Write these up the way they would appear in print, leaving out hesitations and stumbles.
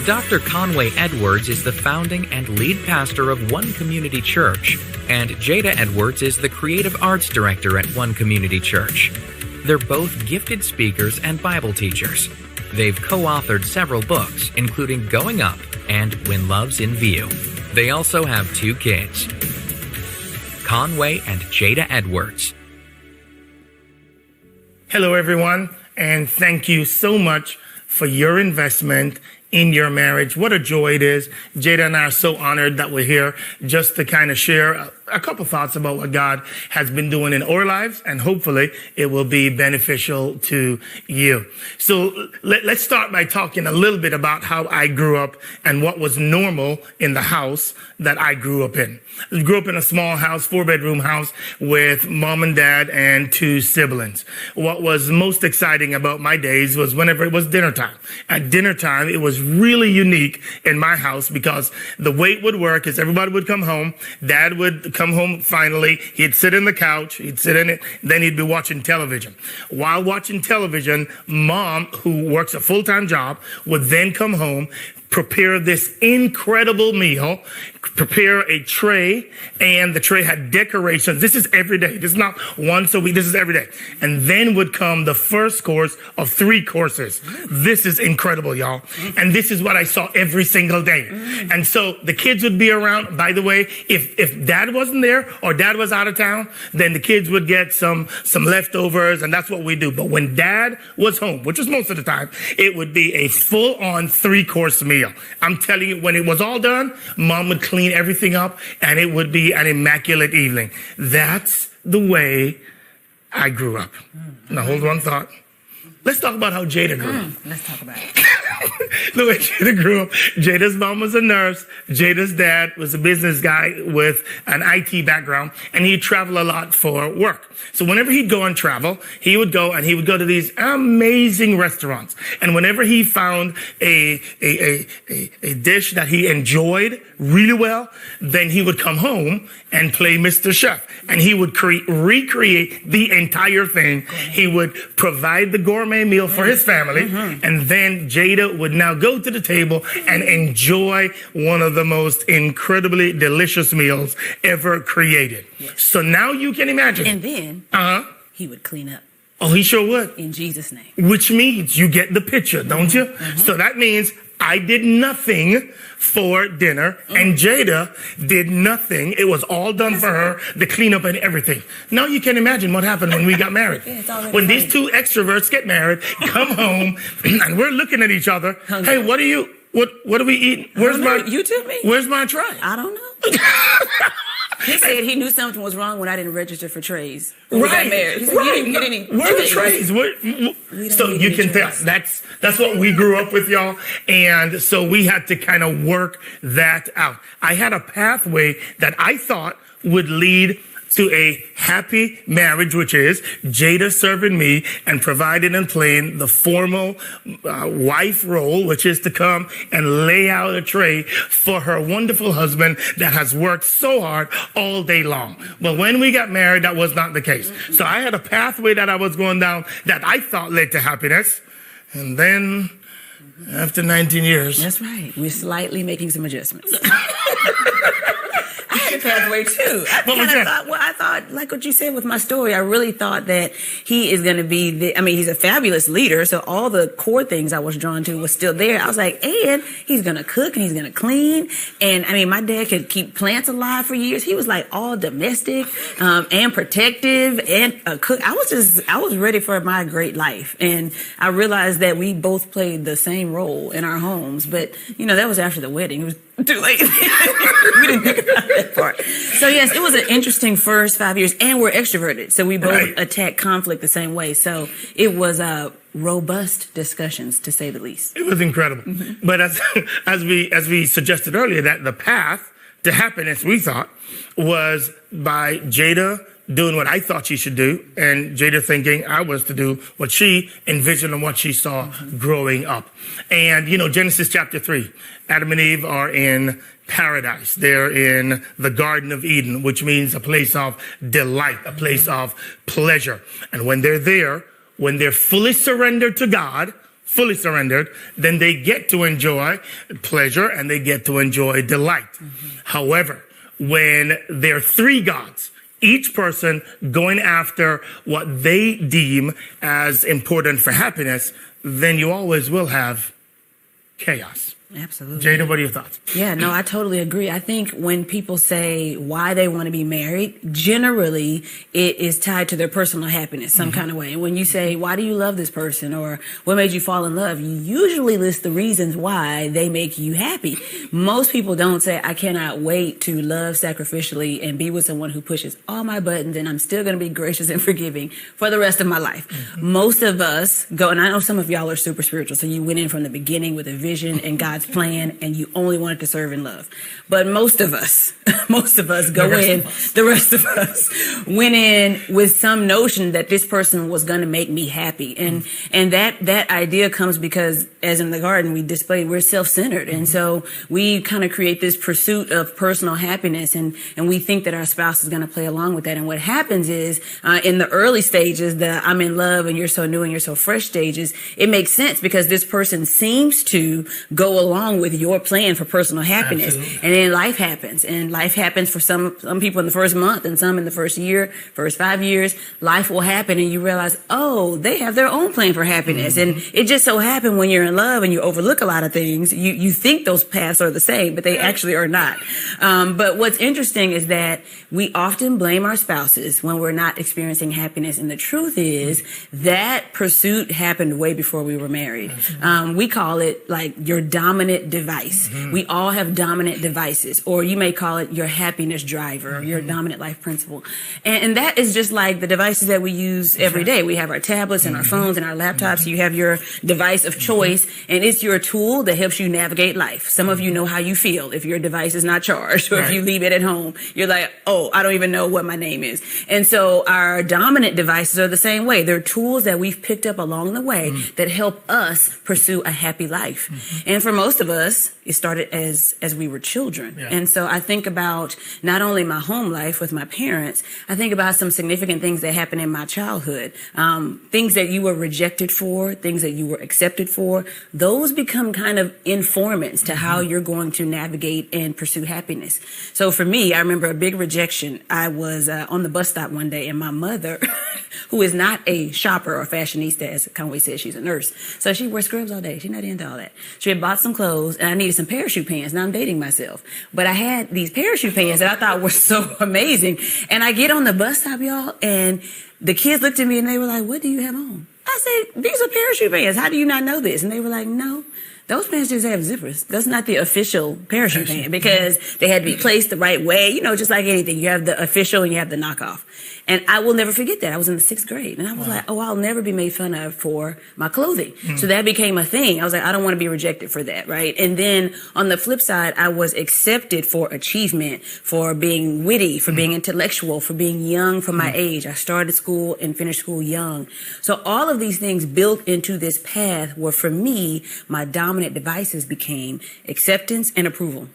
Dr. Conway Edwards is the founding and lead pastor of One Community Church, and Jada Edwards is the creative arts director at One Community Church. They're both gifted speakers and Bible teachers. They've co-authored several books, including Going Up and When Love's in View. They also have 2 kids, Conway and Jada Edwards. Hello, everyone, and thank you so much for your investment in your marriage. What a joy it is. Jada and I are so honored that we're here just to kind of share a couple thoughts about what God has been doing in our lives, and hopefully it will be beneficial to you. So let's start by talking a little bit about how I grew up and what was normal in the house that I grew up in. I grew up in a small house, 4-bedroom house with mom and dad and 2 siblings. What was most exciting about my days was whenever it was dinner time. At dinner time, it was really unique in my house because the way it would work is everybody would come home. Dad would come home finally. He'd sit in the couch. He'd sit in it. Then he'd be watching television. While watching television, mom, who works a full-time job, would then come home, prepare this incredible meal, prepare a tray, and the tray had decorations. This is every day. This is not once a week. This is every day. And then would come the first course of 3 courses. This is incredible, y'all. And this is what I saw every single day. And so the kids would be around. By the way, if dad wasn't there or dad was out of town, then the kids would get some leftovers, and that's what we do. But when dad was home, which was most of the time, it would be a full-on 3-course meal. I'm telling you, when it was all done, mom would clean everything up and it would be an immaculate evening. That's the way I grew up. Now hold one thought. Let's talk about how Jada grew up. Let's talk about it. The way Jada grew up, Jada's mom was a nurse. Jada's dad was a business guy with an IT background, and he'd travel a lot for work. So whenever he'd go on travel, he would go to these amazing restaurants. And whenever he found a dish that he enjoyed really well, then he would come home and play Mr. Chef. And he would recreate the entire thing. He would provide the gourmet meal for his family. And then Jada would now go to the table and enjoy one of the most incredibly delicious meals ever created. Yes. So now you can imagine. And then he would clean up. Oh, he sure would. In Jesus' name. Which means you get the picture, don't you? So that means I did nothing for dinner, and Jada did nothing. It was all done for her, the cleanup and everything. Now you can imagine what happened when we got married. When these 2 extroverts get married, come home, and we're looking at each other. Hungry. Hey, what are we eating? You took me. Where's my tray? I don't know. He said he knew something was wrong when I didn't register for trays. When we got married. He said, you didn't get any Where are the trays? So you can tell that's what we grew up with, y'all. And so we had to kind of work that out. I had a pathway that I thought would lead to a happy marriage, which is Jada serving me and providing and playing the formal wife role, which is to come and lay out a tray for her wonderful husband that has worked so hard all day long. But when we got married, that was not the case. So I had a pathway that I was going down that I thought led to happiness. And then after 19 years. That's right. We're slightly making some adjustments. Pathway too. I thought, like what you said with my story, I really thought that he is going to be he's a fabulous leader. So all the core things I was drawn to was still there. I was like, and he's going to cook and he's going to clean. And my dad could keep plants alive for years. He was like all domestic, and protective and a cook. I was ready for my great life. And I realized that we both played the same role in our homes. But, that was after the wedding. It was too late. We didn't think about that part. So yes, it was an interesting first 5 years, and we're extroverted, so we both attack conflict the same way. So it was robust discussions, to say the least. It was incredible. But as we suggested earlier, that the path to happiness, we thought, was by Jada doing what I thought she should do, and Jada thinking I was to do what she envisioned and what she saw growing up. And, Genesis chapter 3, Adam and Eve are in paradise. They're in the Garden of Eden, which means a place of delight, a place of pleasure. And when they're there, when they're fully surrendered to God, fully surrendered, then they get to enjoy pleasure and they get to enjoy delight. However, when there are three gods, each person going after what they deem as important for happiness, then you always will have chaos. Absolutely. Jada, what are your thoughts? Yeah, no, I totally agree. I think when people say why they want to be married, generally it is tied to their personal happiness some kind of way. And when you say, why do you love this person, or what made you fall in love, you usually list the reasons why they make you happy. Most people don't say, I cannot wait to love sacrificially and be with someone who pushes all my buttons and I'm still going to be gracious and forgiving for the rest of my life. Most of us go, and I know some of y'all are super spiritual, so you went in from the beginning with a vision and God's plan, and you only wanted to serve in love. But most of us the rest of us went in with some notion that this person was going to make me happy. And that idea comes because, as in the garden, we're self-centered. And so we kind of create this pursuit of personal happiness, and we think that our spouse is going to play along with that. And what happens is, in the early stages, the I'm in love and you're so new and you're so fresh stages, it makes sense because this person seems to go along with your plan for personal happiness. Absolutely. And then life happens, and life happens for some people in the first month and some in the first year, first 5 years. Life will happen and you realize, oh, they have their own plan for happiness. And it just so happened when you're in love and you overlook a lot of things, you think those paths are the same, but they actually are not. But what's interesting is that we often blame our spouses when we're not experiencing happiness. And the truth is that pursuit happened way before we were married. We call it like your dominant device. We all have dominant devices, or you may call it your happiness driver, or your dominant life principle. And that is just like the devices that we use every day. We have our tablets and our phones and our laptops. You have your device of choice, and it's your tool that helps you navigate life. Some of you know how you feel if your device is not charged, or if you leave it at home. You're like, oh, I don't even know what my name is. And so our dominant devices are the same way. They're tools that we've picked up along the way that help us pursue a happy life. And for most of us, it started as we were children. Yeah. And so I think about not only my home life with my parents, I think about some significant things that happened in my childhood. Things that you were rejected for, things that you were accepted for, those become kind of informants to how you're going to navigate and pursue happiness. So for me, I remember a big rejection. I was on the bus stop one day, and my mother, who is not a shopper or fashionista, as Conway says, she's a nurse. So she wears scrubs all day. She's not into all that. She had bought some clothes, and I needed some parachute pants. Now I'm dating myself. But I had these parachute pants that I thought were so amazing. And I get on the bus stop, y'all, and the kids looked at me and they were like, what do you have on? I said, these are parachute pants. How do you not know this? And they were like, no. Those pants just have zippers. That's not the official parachute pant, because they had to be placed the right way. You know, just like anything. You have the official and you have the knockoff. And I will never forget that. I was in the 6th grade. And I was like, oh, I'll never be made fun of for my clothing. So that became a thing. I was like, I don't want to be rejected for that, right? And then on the flip side, I was accepted for achievement, for being witty, for being intellectual, for being young for my age. I started school and finished school young. So all of these things built into this path where, for me, my dominant devices became acceptance and approval.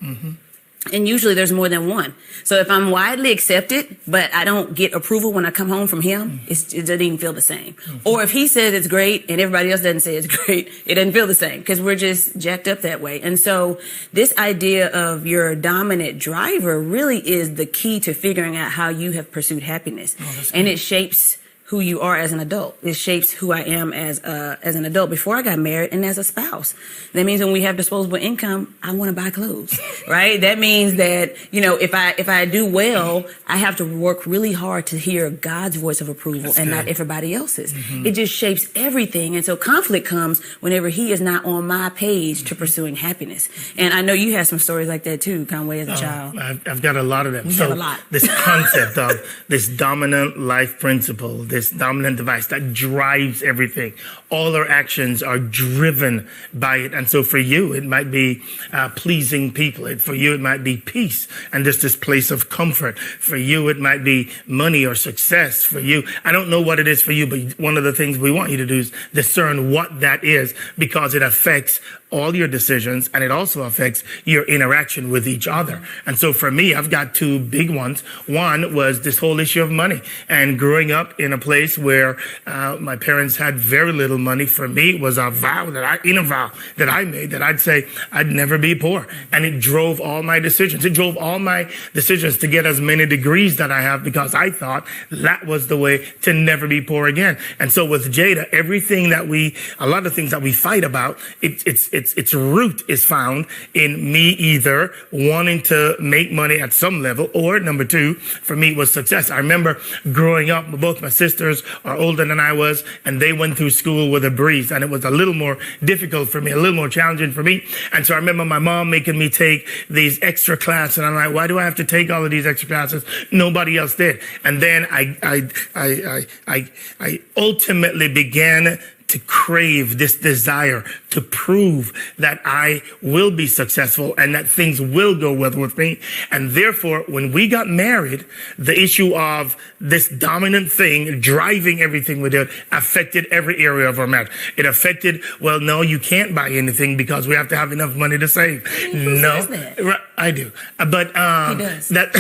And usually there's more than one. So if I'm widely accepted, but I don't get approval when I come home from him, it doesn't even feel the same. Or if he says it's great and everybody else doesn't say it's great, it doesn't feel the same, because we're just jacked up that way. And so this idea of your dominant driver really is the key to figuring out how you have pursued happiness. And it shapes who you are as an adult. It shapes who I am as an adult before I got married and as a spouse. That means when we have disposable income, I want to buy clothes, right? That means that, you know, if I do well, I have to work really hard to hear God's voice of approval and not everybody else's. It just shapes everything. And so conflict comes whenever he is not on my page to pursuing happiness. And I know you had some stories like that too, Conway, as a child. I've got a lot of them. We have a lot. This concept of this dominant life principle, this dominant device that drives everything. All our actions are driven by it. And so for you, it might be pleasing people. For you, it might be peace and just this place of comfort. For you, it might be money or success. For you, I don't know what it is for you, but one of the things we want you to do is discern what that is, because it affects all your decisions, and it also affects your interaction with each other. And so for me, I've got two big ones. One was this whole issue of money, and growing up in a place where my parents had very little money. For me, it was a vow that I made that I'd say I'd never be poor, and it drove all my decisions. It drove all my decisions to get as many degrees that I have, because I thought that was the way to never be poor again. And so with Jada, a lot of things that we fight about, its root is found in me either wanting to make money at some level, or number two, for me, it was success. I remember growing up, both my sisters are older than I was, and they went through school with a breeze, and it was a little more difficult for me, a little more challenging for me. And so I remember my mom making me take these extra classes, and I'm like, why do I have to take all of these extra classes? Nobody else did. And then I ultimately began to crave this desire to prove that I will be successful and that things will go well with me. And therefore, when we got married, the issue of this dominant thing driving everything we did affected every area of our marriage. It affected, well, no, you can't buy anything because we have to have enough money to save. Who says that? I do. But he does. That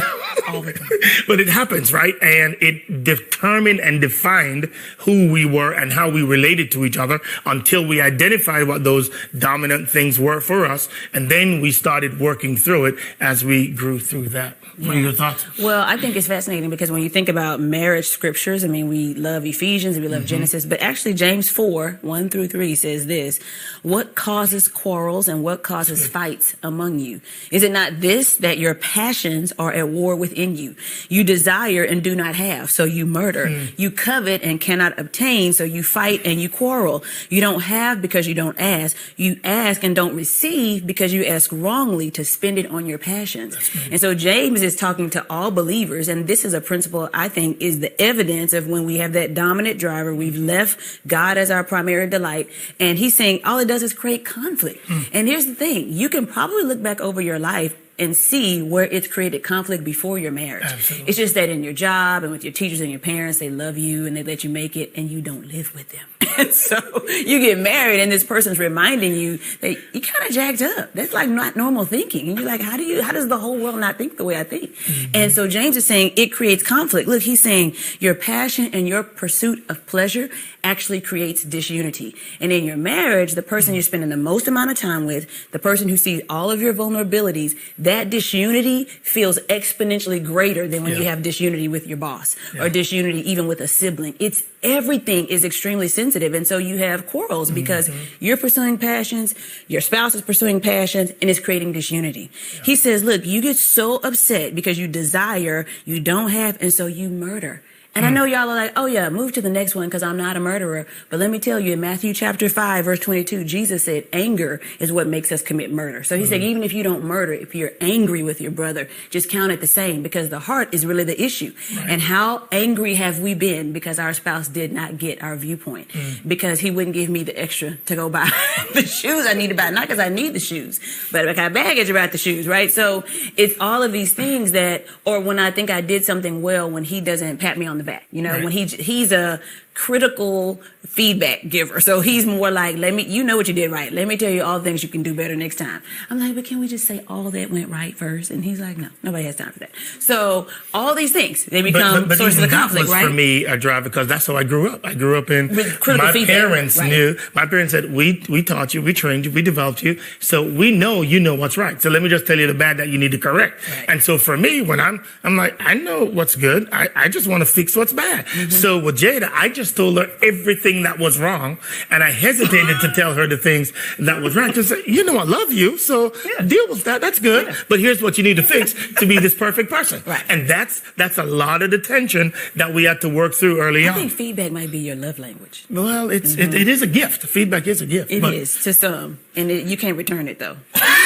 all the time. But it happens, right? And it determined and defined who we were and how we related to each other until we identified what those dominant things were for us. And then we started working through it as we grew through that. What are your thoughts? Well, I think it's fascinating because when you think about marriage scriptures, I mean, we love Ephesians, we love Genesis, but actually James 4:1-3 says this: what causes quarrels and what causes fights among you? Is it not this, that your passions are at war within you? You desire and do not have, so you murder. You covet and cannot obtain, so you fight and you quarrel. You don't have because you don't ask. You ask and don't receive because you ask wrongly to spend it on your passions. And so James is talking to all believers, and this is a principle I think is the evidence of when we have that dominant driver, we've left God as our primary delight, and he's saying all it does is create conflict. And here's the thing, you can probably look back over your life and see where it's created conflict before your marriage. Absolutely. It's just that in your job and with your teachers and your parents, they love you and they let you make it, and you don't live with them. And so you get married and this person's reminding you that you kind of jacked up. That's like not normal thinking. And you're like, how does the whole world not think the way I think? And so James is saying it creates conflict. Look, he's saying your passion and your pursuit of pleasure actually creates disunity. And in your marriage, the person you're spending the most amount of time with, the person who sees all of your vulnerabilities, that disunity feels exponentially greater than when you have disunity with your boss or disunity even with a sibling. Everything is extremely sensitive. And so you have quarrels because you're pursuing passions, your spouse is pursuing passions, and it's creating disunity. He says, look, you get so upset because you desire, you don't have, and so you murder. And I know y'all are like, oh yeah, move to the next one because I'm not a murderer. But let me tell you, in Matthew chapter 5:22, Jesus said anger is what makes us commit murder. So he said, even if you don't murder, if you're angry with your brother, just count it the same, because the heart is really the issue. And how angry have we been because our spouse did not get our viewpoint? Because he wouldn't give me the extra to go buy the shoes I need to buy, not because I need the shoes, but I got baggage about the shoes, right? So it's all of these things that, or when I think I did something well, when he doesn't pat me on the back, when he's a critical feedback giver. So he's more like, you know what you did right. Let me tell you all the things you can do better next time. I'm like, but can we just say all that went right first? And he's like, no, nobody has time for that. So all these things, they become sources of conflict, right? For me, a driver, because that's how I grew up. I grew up in, my parents knew, my parents said, we taught you, we trained you, we developed you. So we know you know what's right. So let me just tell you the bad that you need to correct. And so for me, when I'm like, I know what's good. I just want to fix what's bad. So with Jada, I just told her everything that was wrong, and I hesitated to tell her the things that was right. Just say, I love you, so deal with that. That's good. But here's what you need to fix to be this perfect person. And that's a lot of the tension that we had to work through early on. I think feedback might be your love language. Well, it is a gift. Feedback is a gift. It is to some, and you can't return it though.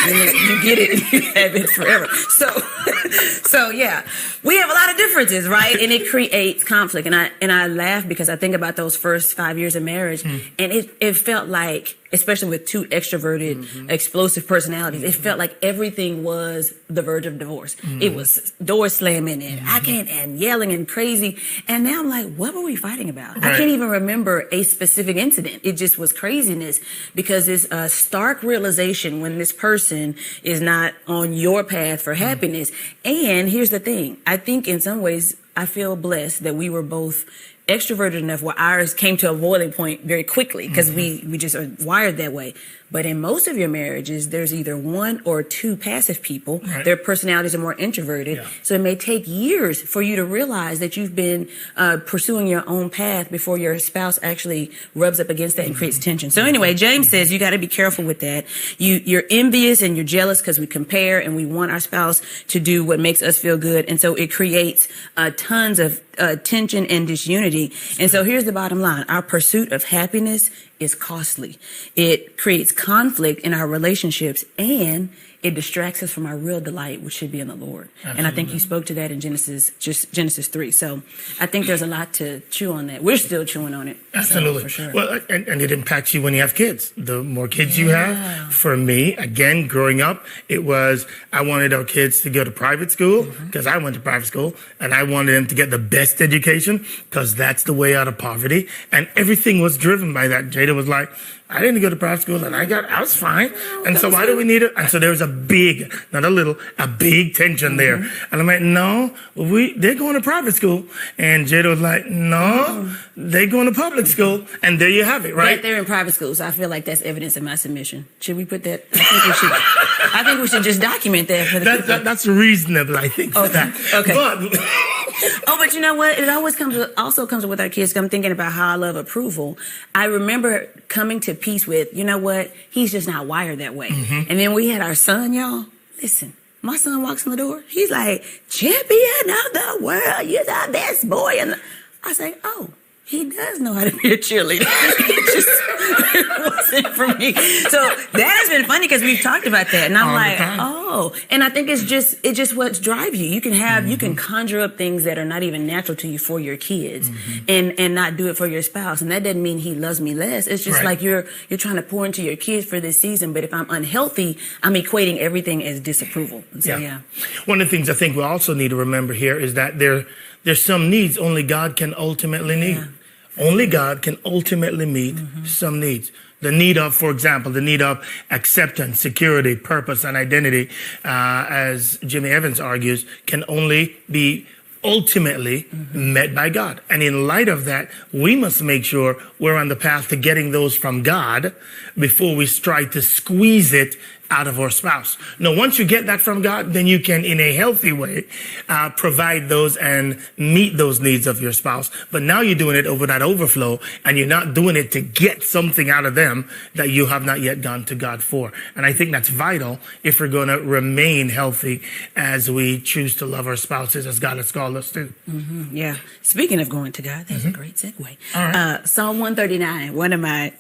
You get it, and you have it forever. So yeah, we have a lot of differences, right? And it creates conflict. And I laugh because I think about those first 5 years of marriage, and it felt like especially with two extroverted, explosive personalities, it felt like everything was the verge of divorce. It was door slamming and I can't, and yelling and crazy. And now I'm like, what were we fighting about? Right. I can't even remember a specific incident. It just was craziness because it's a stark realization when this person is not on your path for happiness. And here's the thing. I think in some ways, I feel blessed that we were both extroverted enough where ours came to a boiling point very quickly because we just are wired that way. But in most of your marriages, there's either one or two passive people. Right. Their personalities are more introverted. Yeah. So it may take years for you to realize that you've been pursuing your own path before your spouse actually rubs up against that and creates tension. So anyway, James says you got to be careful with that. You're envious and you're jealous because we compare and we want our spouse to do what makes us feel good. And so it creates tons of tension and disunity. And so here's the bottom line. Our pursuit of happiness is costly. It creates conflict in our relationships and it distracts us from our real delight, which should be in the Lord. Absolutely. And I think you spoke to that in Genesis 3. So I think there's a lot to chew on that. We're still chewing on it. Absolutely. So, for sure. Well, and it impacts you when you have kids. The more kids you have, for me, again, growing up, it was, I wanted our kids to go to private school because I went to private school and I wanted them to get the best education because that's the way out of poverty. And everything was driven by that. Jada was like, I didn't go to private school and I was fine. And so why do we need it? And so there was a big, not a little, a big tension there. And I'm like, no, they're going to private school. And Jada was like, no, they're going to public school. And there you have it, right? Right, they're in private school. So I feel like that's evidence of my submission. Should we put that? I think we should just document that for the people. That's reasonable, I think, for that. Okay. But but you know what? It always also comes with our kids. I'm thinking about how I love approval. I remember coming to peace with, you know what? He's just not wired that way. And then we had our son, y'all. Listen, my son walks in the door. He's like, champion of the world. You're the best boy. And I was like, oh, he does know how to be a cheerleader. It wasn't for me. So that has been funny because we've talked about that. And I'm like, oh. And I think it's just what drives you. You can have, you can conjure up things that are not even natural to you for your kids and not do it for your spouse. And that doesn't mean he loves me less. It's just like you're trying to pour into your kids for this season. But if I'm unhealthy, I'm equating everything as disapproval. And so, yeah. One of the things I think we also need to remember here is that there's some needs only God can ultimately meet. Only God can ultimately meet some needs. The need of, for example, the need of acceptance, security, purpose, and identity, as Jimmy Evans argues, can only be ultimately met by God. And in light of that, we must make sure we're on the path to getting those from God before we try to squeeze it out of our spouse. Now, once you get that from God, then you can, in a healthy way, provide those and meet those needs of your spouse. But now you're doing it over that overflow, and you're not doing it to get something out of them that you have not yet gone to God for. And I think that's vital if we're going to remain healthy as we choose to love our spouses as God has called us to. Yeah. Speaking of going to God, that's a great segue. All right. Psalm 139, one of my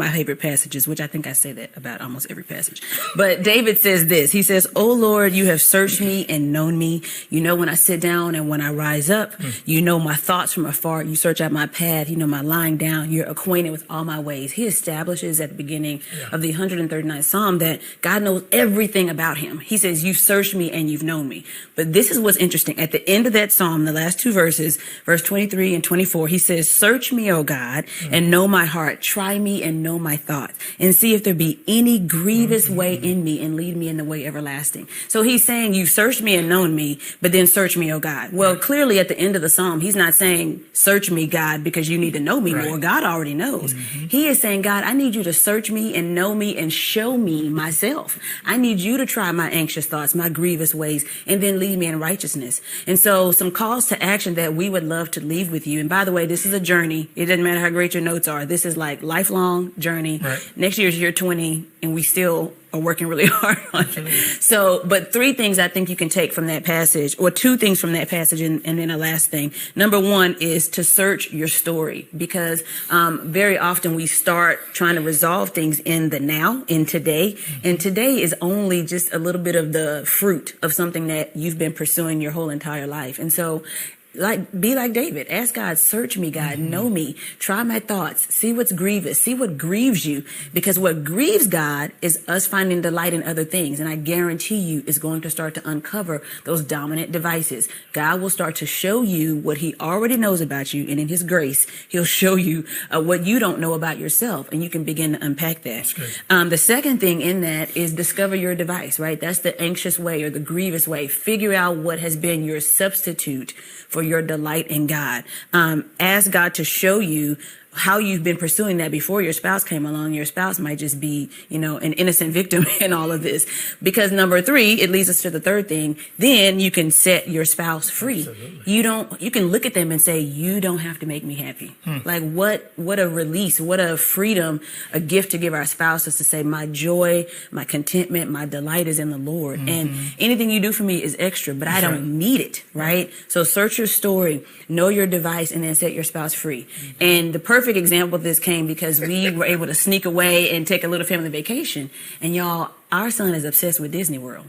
favorite passages, which I think I say that about almost every passage. But David says this. He says, "O Lord, you have searched me and known me. You know when I sit down and when I rise up. You know my thoughts from afar. You search out my path. You know my lying down. You're acquainted with all my ways." He establishes at the beginning of the 139th Psalm that God knows everything about him. He says, "You've searched me and you've known me." But this is what's interesting. At the end of that Psalm, the last two verses, verse 23 and 24, he says, "Search me, O God, and know my heart. Try me and know my thoughts, and see if there be any grievous way in me, and lead me in the way everlasting." So he's saying, you've searched me and known me, but then search me, O God. Well, clearly at the end of the Psalm, he's not saying, search me, God, because you need to know me more. God already knows. He is saying, God, I need you to search me and know me and show me myself. I need you to try my anxious thoughts, my grievous ways, and then lead me in righteousness. And so some calls to action that we would love to leave with you. And by the way, this is a journey. It doesn't matter how great your notes are. This is like lifelong journey. Next year is year 20, and we still are working really hard on it. So, but three things I think you can take from that passage, or two things from that passage, and then a last thing. Number one is to search your story, because very often we start trying to resolve things in the now, in today, and today is only just a little bit of the fruit of something that you've been pursuing your whole entire life. And so be like David. Ask God, search me, God, know me, try my thoughts, see what's grievous, see what grieves you. Because what grieves God is us finding delight in other things. And I guarantee you it's going to start to uncover those dominant devices. God will start to show you what he already knows about you. And in his grace, he'll show you what you don't know about yourself. And you can begin to unpack that. The second thing in that is discover your device, right? That's the anxious way or the grievous way. Figure out what has been your substitute for your delight in God. Ask God to show you how you've been pursuing that before your spouse came along. Your spouse might just be, an innocent victim in all of this. Because number 3, it leads us to the third thing. Then you can set your spouse free. Absolutely. You can look at them and say, you don't have to make me happy. Like what a release, what a freedom, a gift to give our spouses to say, my joy, my contentment, my delight is in the Lord. And anything you do for me is extra, but I don't need it, right? So search your story, know your device, and then set your spouse free. And the perfect example of this came because we were able to sneak away and take a little family vacation. And y'all, our son is obsessed with Disney World.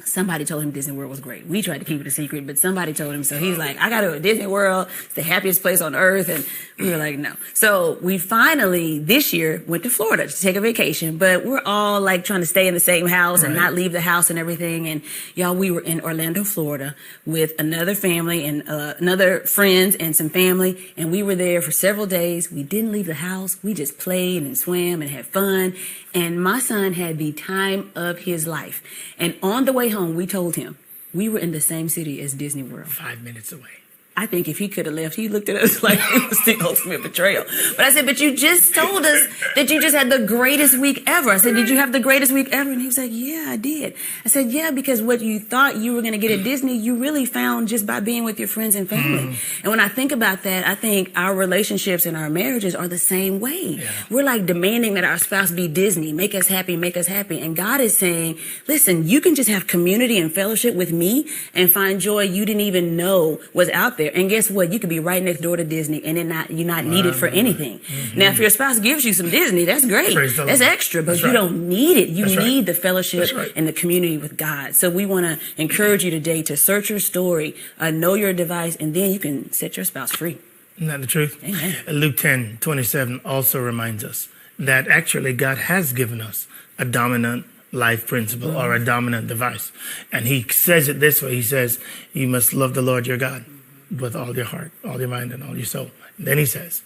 Somebody told him Disney World was great. We tried to keep it a secret, but somebody told him. So he's like, I got to go to Disney World. It's the happiest place on earth. And we were like, no. So we finally, this year, went to Florida to take a vacation. But we're all like trying to stay in the same house and not leave the house and everything. And y'all, we were in Orlando, Florida with another family and another friends and some family. And we were there for several days. We didn't leave the house. We just played and swam and had fun. And my son had the time of his life. And on the way home, we told him we were in the same city as Disney World. 5 minutes away. I think if he could have left, he looked at us like it was the ultimate betrayal. But I said, but you just told us that you just had the greatest week ever. I said, did you have the greatest week ever? And he was like, yeah, I did. I said, yeah, because what you thought you were going to get at Disney, you really found just by being with your friends and family. And when I think about that, I think our relationships and our marriages are the same way. Yeah. We're like demanding that our spouse be Disney, make us happy, make us happy. And God is saying, listen, you can just have community and fellowship with me and find joy you didn't even know was out there. And guess what? You could be right next door to Disney and you're not needed for anything. Now, if your spouse gives you some Disney, that's great. That's extra, but you don't need it. You need the fellowship and the community with God. So we want to encourage you today to search your story, know your device, and then you can set your spouse free. Isn't that the truth? Amen. Luke 10:27 also reminds us that actually God has given us a dominant life principle or a dominant device. And he says it this way. He says, you must love the Lord your God with all your heart, all your mind, and all your soul. And then he says,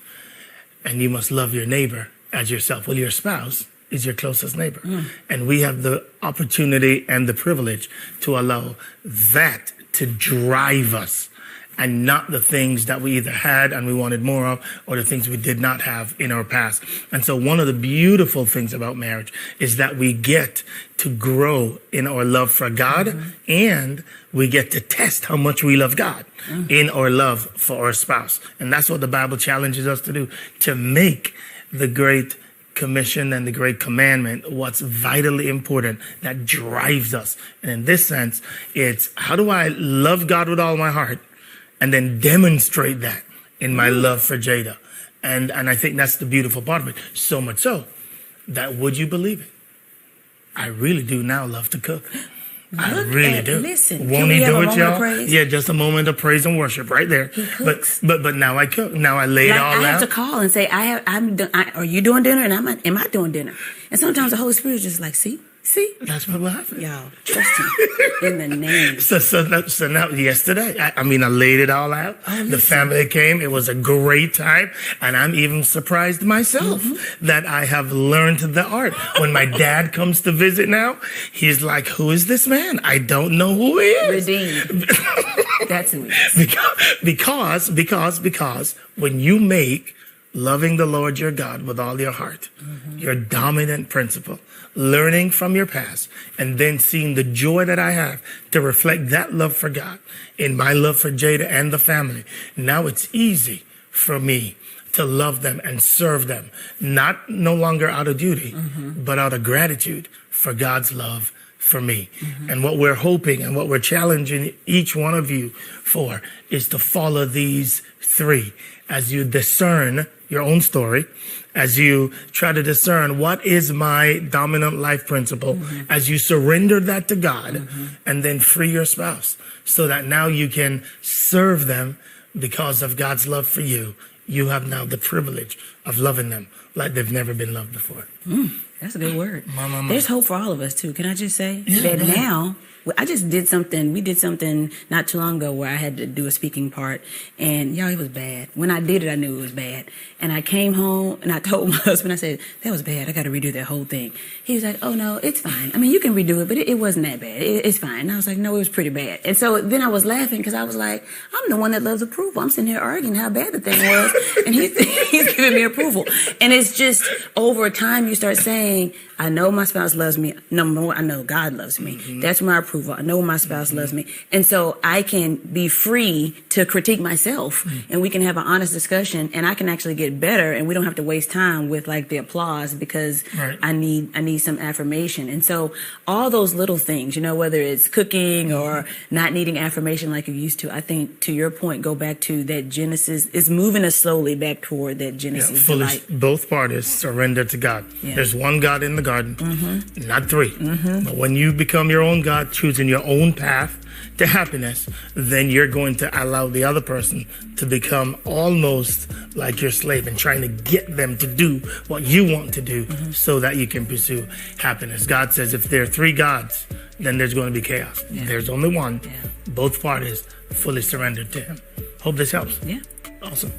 and you must love your neighbor as yourself. Well, your spouse is your closest neighbor. And we have the opportunity and the privilege to allow that to drive us and not the things that we either had and we wanted more of or the things we did not have in our past. And so one of the beautiful things about marriage is that we get to grow in our love for God and we get to test how much we love God in our love for our spouse. And that's what the Bible challenges us to do, to make the Great Commission and the Great Commandment what's vitally important, that drives us. And in this sense, it's how do I love God with all my heart and then demonstrate that in my love for Jada. And I think that's the beautiful part of it. So much so that, would you believe it, I really do now love to cook. I really do. Listen, won't he do it, y'all? Yeah, just a moment of praise and worship right there. He cooks. But now I cook. Now I lay it all out. I have to call and say, are you doing dinner? And am I doing dinner? And sometimes the Holy Spirit is just like, see? That's what will happen. Y'all, trust him in the name. So now, yesterday, I laid it all out. The family came. It was a great time. And I'm even surprised myself that I have learned the art. When my dad comes to visit now, he's like, who is this man? I don't know who he is. Redeemed. That's who he is. Because when you make loving the Lord your God with all your heart, your dominant principle, learning from your past, and then seeing the joy that I have to reflect that love for God in my love for Jada and the family. Now it's easy for me to love them and serve them, no longer out of duty, but out of gratitude for God's love for me. And what we're hoping and what we're challenging each one of you for is to follow these three as you discern your own story, as you try to discern what is my dominant life principle, as you surrender that to God, and then free your spouse so that now you can serve them because of God's love for you. You have now the privilege of loving them like they've never been loved before. That's a good word. There's hope for all of us, too. Can I just say that now, I just did something. We did something not too long ago where I had to do a speaking part. And, y'all, it was bad. When I did it, I knew it was bad. And I came home and I told my husband, I said, that was bad. I got to redo that whole thing. He was like, oh, no, it's fine. I mean, you can redo it, but it wasn't that bad. It's fine. And I was like, no, it was pretty bad. And so then I was laughing because I was like, I'm the one that loves approval. I'm sitting here arguing how bad the thing was. And he's giving me approval. And it's just over time you start saying, I know my spouse loves me. Number one, I know God loves me. That's my approval. I know my spouse loves me. And so I can be free to critique myself and we can have an honest discussion and I can actually get better and we don't have to waste time with like the applause because I need some affirmation. And so all those little things, you know, whether it's cooking or not needing affirmation like you used to, I think to your point, go back to that Genesis is moving us slowly back toward that Genesis delight. Both parties surrender to God. There's one God in the garden, not three. But when you become your own God, choosing your own path to happiness, then you're going to allow the other person to become almost like your slave and trying to get them to do what you want to do so that you can pursue happiness. God says if there are three gods, then there's going to be chaos. There's only one. Both parties fully surrendered to him. Hope this helps. Yeah. Awesome.